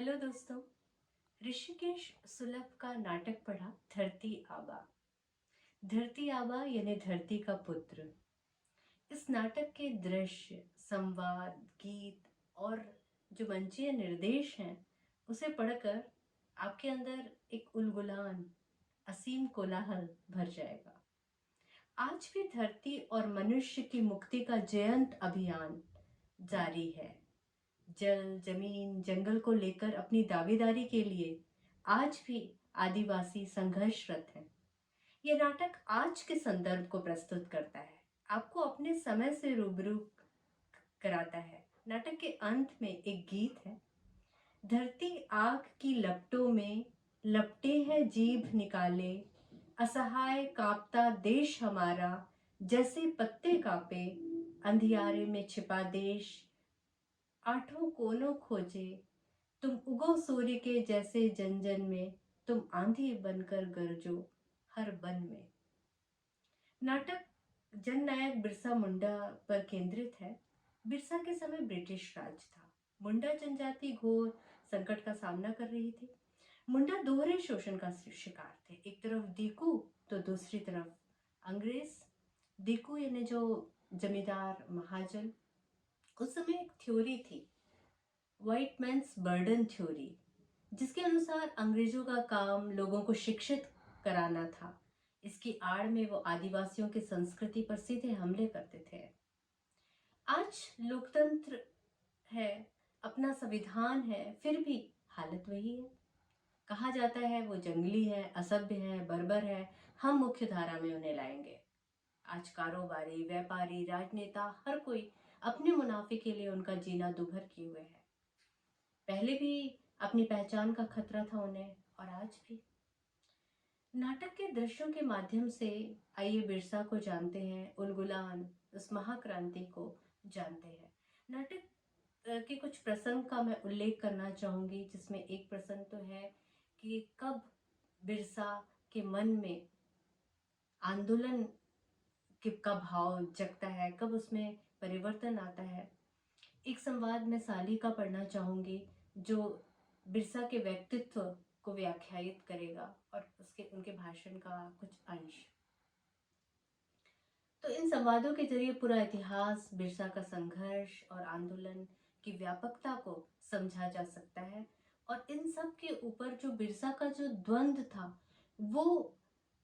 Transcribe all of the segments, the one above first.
Hello दोस्तों। ऋषिकेश सुलभ का नाटक पढ़ा धरती आबा। धरती आबा यानी धरती का पुत्र। इस नाटक के दृश्य, संवाद, गीत और जो मंचीय निर्देश हैं उसे पढ़कर आपके अंदर एक उलगुलान, असीम कोलाहल भर जाएगा। आज भी धरती और मनुष्य की मुक्ति का जयंत अभियान जारी है। जल, जमीन, जंगल को लेकर अपनी दावेदारी के लिए आज भी आदिवासी संघर्षरत हैं। ये नाटक आज के संदर्भ को प्रस्तुत करता है, आपको अपने समय से रूबरू कराता है। नाटक के अंत में एक गीत है। धरती आग की लपटों में लपटे है जीभ निकाले, असहाय कांपता देश हमारा, जैसे पत्ते कांपे, अंधियारे में छिपा देश आठों कोनों खोजे, तुम उगो सूर्य के जैसे जन जन में, तुम आंधी बनकर गरजो हर वन में। नाटक जननायक बिरसा मुंडा पर केंद्रित है। बिरसा के समय ब्रिटिश राज था। मुंडा जनजाति घोर संकट का सामना कर रही थी। मुंडा दोहरे शोषण का शिकार थे, एक तरफ दीकू तो दूसरी तरफ अंग्रेज। दीकू यानी जो जमींदार महाजन। उस समय एक थ्योरी थी, व्हाइट मैन्स बर्डन थ्योरी, जिसके अनुसार अंग्रेजों का काम लोगों को शिक्षित कराना था। इसकी आड़ में वो आदिवासियों की संस्कृति पर सीधे हमले करते थे। आज लोकतंत्र है, अपना संविधान है, फिर भी हालत वही है। कहा जाता है वो जंगली है, असभ्य है, बर्बर है, हम मुख्य धारा में उन्हें लाएंगे। आज कारोबारी, व्यापारी, राजनेता, हर कोई अपने मुनाफे के लिए उनका जीना दुभर किए हुए है। पहले भी अपनी पहचान का खतरा था उन्हें, और आज भी। नाटक के दृश्यों के माध्यम से आइए बिरसा को जानते हैं, उलगुलान, उस महाक्रांति को जानते हैं। नाटक के कुछ प्रसंग का मैं उल्लेख करना चाहूंगी, जिसमें एक प्रसंग तो है कि कब बिरसा के मन में आंदोलन का भाव जगता है, कब उसमें परिवर्तन आता है। एक संवाद में साली का पढ़ना चाहूंगी, जो बिरसा के व्यक्तित्व को व्याख्यायित करेगा, और उसके उनके भाषण का कुछ अंश। तो इन संवादों के जरिए पूरा इतिहास, बिरसा का संघर्ष और आंदोलन की व्यापकता को समझा जा सकता है। और इन सब के ऊपर जो बिरसा का जो द्वंद्व था वो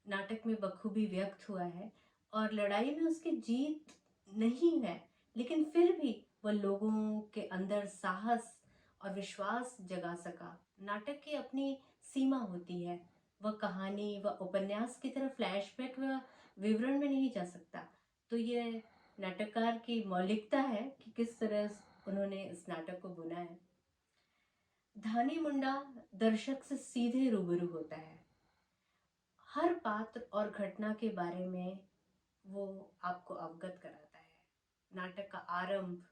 नाटक में बखूबी व्यक्त हुआ है। और लड़ाई में उसकी जीत नहीं है, लेकिन फिर भी वह लोगों के अंदर साहस और विश्वास जगा सका। नाटक की अपनी सीमा होती है, वह कहानी व उपन्यास की तरह फ्लैशबैक व विवरण में नहीं जा सकता। तो ये नाटककार की मौलिकता है कि किस तरह उन्होंने इस नाटक को बुना है। धानी मुंडा दर्शक से सीधे रूबरू होता है। हर पात्र और घटना के बारे में वो आपको अवगत कराता है। नाटक का आरंभ,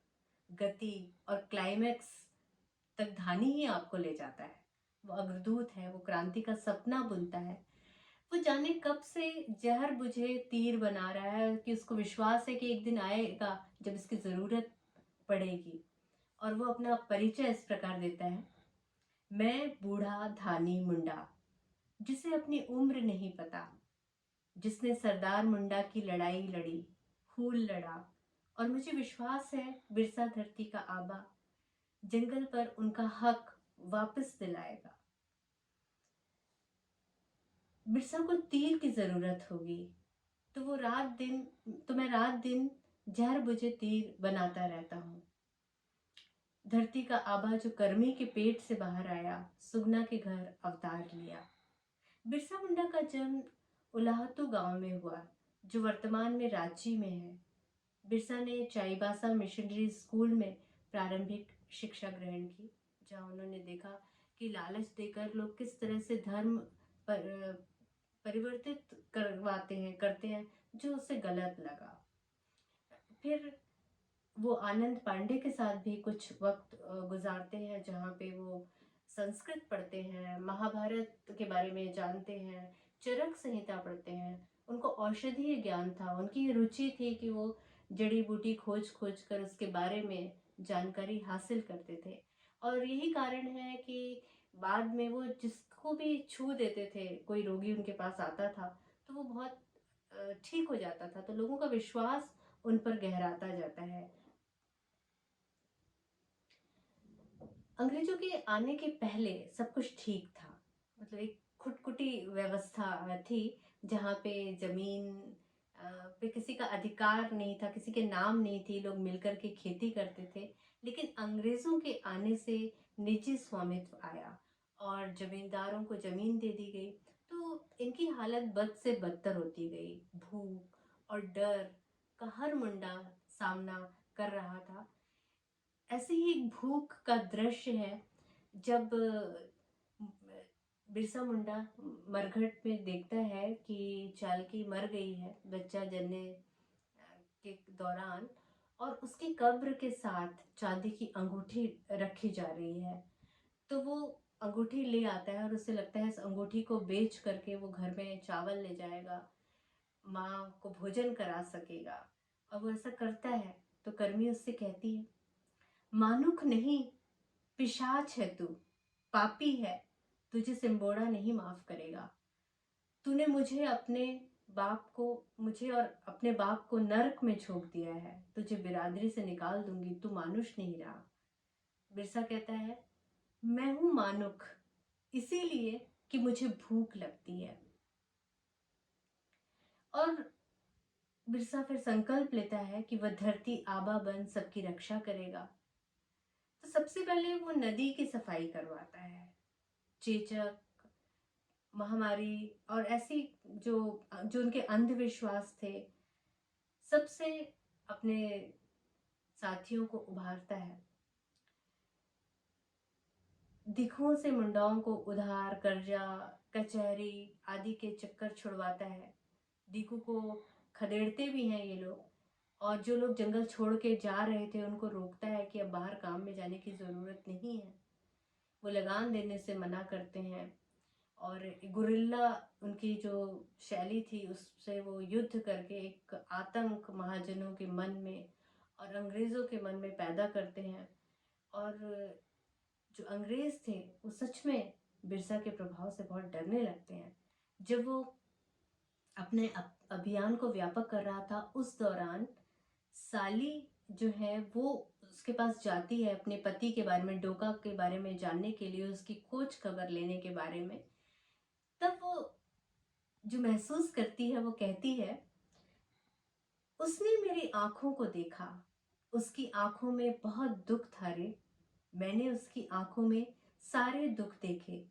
गति और क्लाइमैक्स तक धानी ही आपको ले जाता है। वो अग्रदूत है, वो क्रांति का सपना बुनता है। वो जाने कब से जहर बुझे तीर बना रहा है कि उसको विश्वास है कि एक दिन आएगा जब इसकी जरूरत पड़ेगी। और वो अपना परिचय इस प्रकार देता है, मैं बूढ़ा धानी मुंडा, जिसे अपनी उम्र नहीं पता, जिसने सरदार मुंडा की लड़ाई लड़ी, खून लड़ा, और मुझे विश्वास है बिरसा धरती का आबा जंगल पर उनका हक वापस दिलाएगा। बिरसा को तीर की जरूरत होगी तो मैं रात दिन जहर बुझे तीर बनाता रहता हूँ। धरती का आबा जो कर्मी के पेट से बाहर आया, सुगना के घर अवतार लिया। बिरसा मुंडा का जन्म उलाहतू गांव में हुआ, जो वर्तमान में रांची में है। बिरसा ने चाईबासा मिशनरी स्कूल में प्रारंभिक शिक्षा ग्रहण की, जहां उन्होंने देखा कि लालच देकर लोग किस तरह से धर्म पर परिवर्तित करते हैं, जो उसे गलत लगा। फिर वो आनंद पांडे के साथ भी कुछ वक्त गुजारते हैं, जहाँ पे वो संस्कृत पढ़ते हैं, महाभारत के बारे में जानते हैं, चरक संहिता पढ़ते हैं। उनको औषधीय ज्ञान था, उनकी रुचि थी कि वो जड़ी बूटी खोज खोज कर उसके बारे में जानकारी हासिल करते थे। और यही कारण है कि बाद में वो जिसको भी छू देते थे, कोई रोगी उनके पास आता था तो वो बहुत ठीक हो जाता था, तो लोगों का विश्वास उन पर गहराता जाता है। अंग्रेजों के आने के पहले सब कुछ ठीक था, मतलब एक खुटखुटी व्यवस्था थी जहाँ पे जमीन पे किसी का अधिकार नहीं था, किसी के नाम नहीं थी, लोग मिलकर के खेती करते थे। लेकिन अंग्रेजों के आने से निजी स्वामित्व आया और जमींदारों को जमीन दे दी गई, तो इनकी हालत बद से बदतर होती गई। भूख और डर का हर मुंडा सामना कर रहा था। ऐसे ही एक भूख का दृश्य है जब बिरसा मुंडा मरघट में देखता है कि चालकी मर गई है बच्चा जनने के दौरान, और उसकी कब्र के साथ चांदी की अंगूठी रखी जा रही है। तो वो अंगूठी ले आता है और उसे लगता है इस अंगूठी को बेच करके वो घर में चावल ले जाएगा, माँ को भोजन करा सकेगा। और वो ऐसा करता है तो कर्मी उससे कहती है, मानुख नहीं, पिशाच है तू, पापी है, तुझे सिम्बोड़ा नहीं माफ करेगा। तूने मुझे और अपने बाप को नरक में झोंक दिया है, तुझे बिरादरी से निकाल दूंगी, तू मानुष नहीं रहा। बिरसा कहता है, मैं हूं मानुख इसीलिए कि मुझे भूख लगती है। और बिरसा फिर संकल्प लेता है कि वह धरती आबा बन सबकी रक्षा करेगा। तो सबसे पहले वो नदी की सफाई करवाता है। चेचक, महामारी और ऐसी जो जो उनके अंधविश्वास थे, सबसे अपने साथियों को उभारता है। दिखों से मुंडाओं को उधार, कर्जा, कचहरी आदि के चक्कर छुड़वाता है। दिखू को खदेड़ते भी हैं ये लोग, और जो लोग जंगल छोड़ के जा रहे थे उनको रोकता है कि अब बाहर काम में जाने की ज़रूरत नहीं है। वो लगान देने से मना करते हैं, और गुरिल्ला उनकी जो शैली थी उससे वो युद्ध करके एक आतंक महाजनों के मन में और अंग्रेज़ों के मन में पैदा करते हैं। और जो अंग्रेज थे वो सच में बिरसा के प्रभाव से बहुत डरने लगते हैं। जब वो अपने अभियान को व्यापक कर रहा था उस दौरान साली जो है वो उसके पास जाती है अपने पति के बारे में, डोका के बारे में जानने के लिए, उसकी खोज खबर लेने के बारे में। तब वो जो महसूस करती है वो कहती है, उसने मेरी आंखों को देखा, उसकी आंखों में बहुत दुख था रे। मैंने उसकी आंखों में सारे दुख देखे,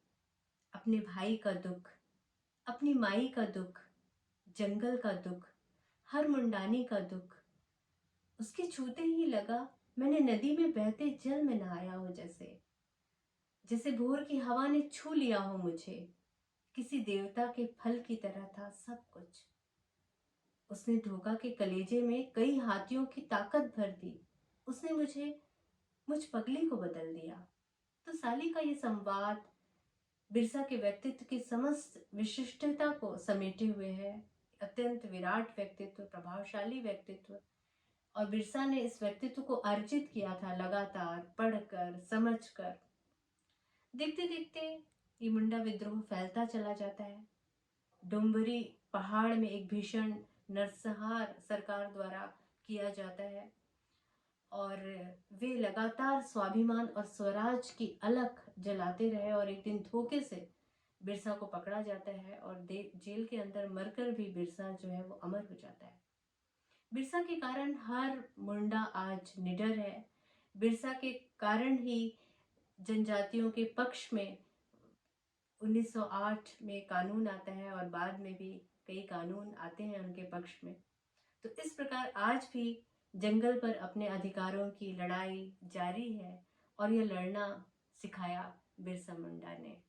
अपने भाई का दुख, अपनी माई का दुख, जंगल का दुख, हर मुंडानी का दुख। उसके छूते ही लगा मैंने नदी में बहते जल में नहाया हो, जैसे जैसे भोर की हवा ने छू लिया हो मुझे। किसी देवता के फल की तरह था सब कुछ। उसने धोखा के कलेजे में कई हाथियों की ताकत भर दी। उसने मुझ पगली को बदल दिया। तो साली का ये संवाद बिरसा के व्यक्तित्व की समस्त विशिष्टता को समेटे हुए है। अत्यंत विराट व्यक्तित्व, प्रभावशाली व्यक्तित्व, और बिरसा ने इस व्यक्तित्व को अर्जित किया था लगातार पढ़कर, समझकर। देखते देखते ये मुंडा विद्रोह फैलता चला जाता है। डुम्बरी पहाड़ में एक भीषण नरसंहार सरकार द्वारा किया जाता है, और वे लगातार स्वाभिमान और स्वराज की अलख जलाते रहे, और एक दिन धोखे से बिरसा को पकड़ा जाता है और जेल के अंदर मरकर भी बिरसा जो है वो अमर हो जाता है। बिरसा के कारण हर मुंडा आज निडर है। बिरसा के कारण ही जनजातियों के पक्ष में 1908 में कानून आता है, और बाद में भी कई कानून आते हैं उनके पक्ष में। तो इस प्रकार आज भी जंगल पर अपने अधिकारों की लड़ाई जारी है, और यह लड़ना सिखाया बिरसा मुंडा ने।